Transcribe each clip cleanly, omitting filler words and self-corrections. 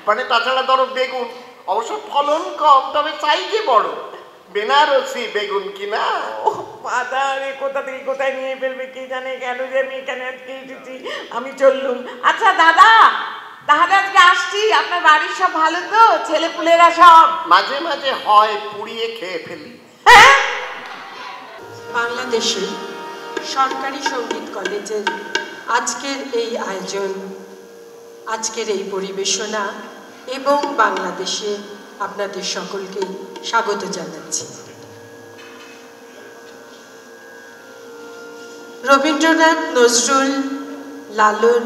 মানে তাছাড়া ধরো বেগুন অবশ্য ফলন কম, তবে সাইজে বড়। বেনারসি বেগুন কিনা। ও পাতা রে, কোথা থেকে কোথায় নিয়ে ফেলবে কে জানে, কেন যে আমি এখানে আজকে এসেছি। আমি চললুম। আচ্ছা দাদা, তাহলে আজকে আসছি। আপনার বাড়ির সব ভালো তো, ছেলে পুলেরা সব? মাঝে মাঝে হয়, পুড়িয়ে খেয়ে ফেলি। বাংলাদেশে সরকারি সঙ্গীত কলেজের আজকের এই আয়োজন, আজকের এই পরিবেশনা এবং বাংলাদেশে আপনাদের সকলকে স্বাগত জানাচ্ছি। রবীন্দ্রনাথ, নজরুল, লালন,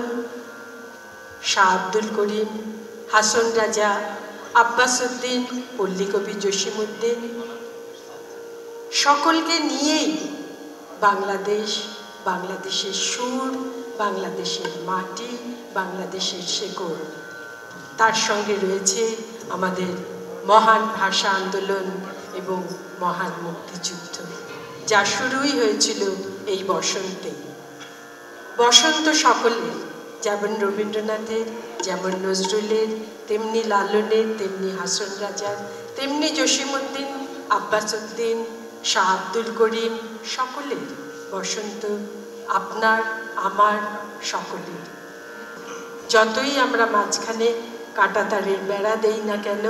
শাহ আব্দুল করিম, হাসন রাজা, আব্বাস উদ্দিন, পল্লীকবি জসিমউদ্দিন সকলকে নিয়েই বাংলাদেশ, বাংলাদেশের সুর, বাংলাদেশের মাটি, বাংলাদেশের শেকড়। তার সঙ্গে রয়েছে আমাদের মহান ভাষা আন্দোলন এবং মহান মুক্তিযুদ্ধ, যা শুরুই হয়েছিল এই বসন্তে। বসন্ত সকলের, যেমন রবীন্দ্রনাথের, যেমন নজরুলের, তেমনি লালনের, তেমনি হাসন রাজার, তেমনি জসিমউদ্দিন, আব্বাস উদ্দিন, শাহ আব্দুল করিম সকলের বসন্ত আপনার আমার সকলের। যতই আমরা মাঝখানে কাঁটাতারের বেড়া দেই না কেন,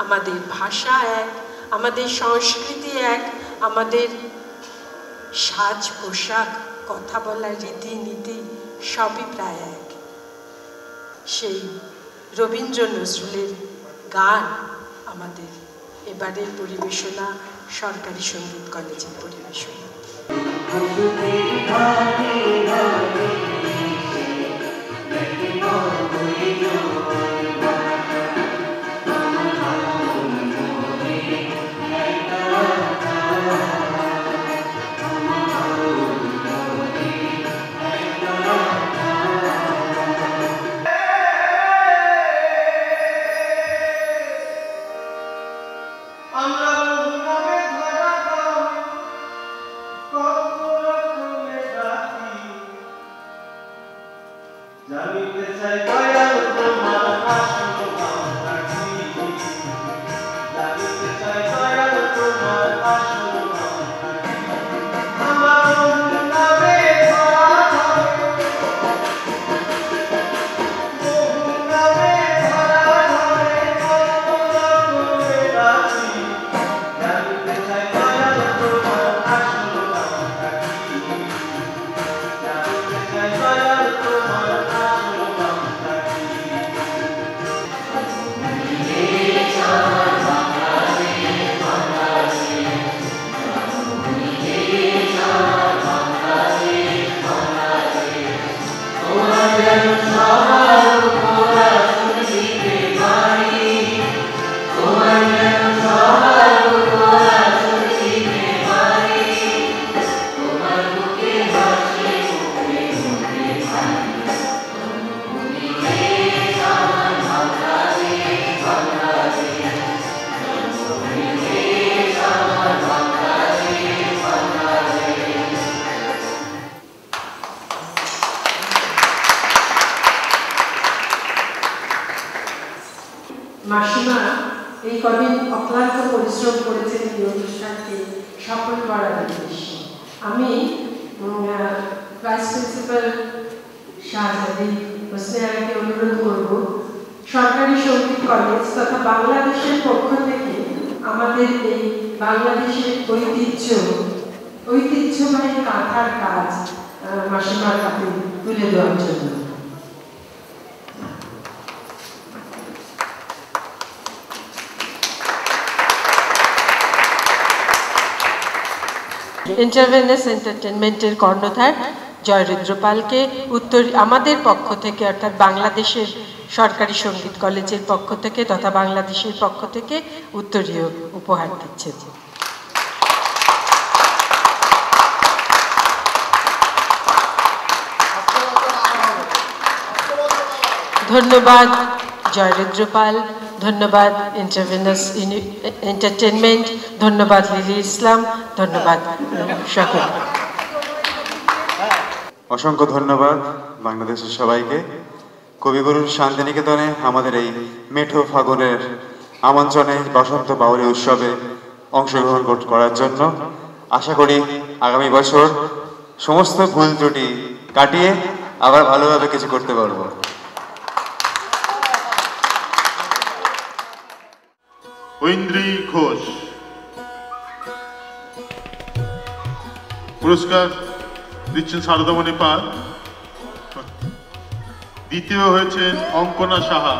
আমাদের ভাষা এক, আমাদের সংস্কৃতি এক, আমাদের সাজ পোশাক, কথা বলার রীতিনীতি সবই প্রায় এক। সেই রবীন্দ্র নজরুলের গান আমাদের এবারের পরিবেশনা, সরকারি সঙ্গীত কলেজের পরিবেশনা। মাসিমা এই কদিন অক্লান্ত পরিশ্রম করেছেন এই অনুষ্ঠানকে সফল করার উদ্দেশ্যে। আমি ভাইস প্রিন্সিপাল শাহজাদি হোসনেয়াকে অনুরোধ করব, সরকারি সঙ্গীত কলেজ তথা বাংলাদেশের পক্ষ থেকে আমাদের এই বাংলাদেশের ঐতিহ্যবাহী কাঁথার কাজ মাসিমার হাতে তুলে দেওয়ার জন্য। ইন্টারভেনাস এন্টারটেনমেন্টের কর্ণধার জয়রুদ্র পালকে আমাদের পক্ষ থেকে, অর্থাৎ বাংলাদেশের সরকারি সঙ্গীত কলেজের পক্ষ থেকে তথা বাংলাদেশের পক্ষ থেকে উত্তরীয় উপহার দিচ্ছে। ধন্যবাদ জয়রুদ্র পাল, ধন্যবাদ ইন্টারভেনাস এন্টারটেনমেন্ট, ধন্যবাদ লিলি ইসলাম, ধন্যবাদ সকল। অসংখ্য ধন্যবাদ বাংলাদেশের সবাইকে। কবিগুরুর শান্তিনিকেতনে আমাদের এই মেঠো ফাগুনের আমন্ত্রণে বসন্ত বাউরি উৎসবে অংশগ্রহণ করার জন্য। আশা করি আগামী বছর সমস্ত ভুল ত্রুটি কাটিয়ে আবার ভালোভাবে কিছু করতে পারবো। ঐন্দ্রী ঘোষ পুরস্কার দিচ্ছেন সারদামণি পাল। দ্বিতীয় হয়েছেন অঙ্কনা সাহা।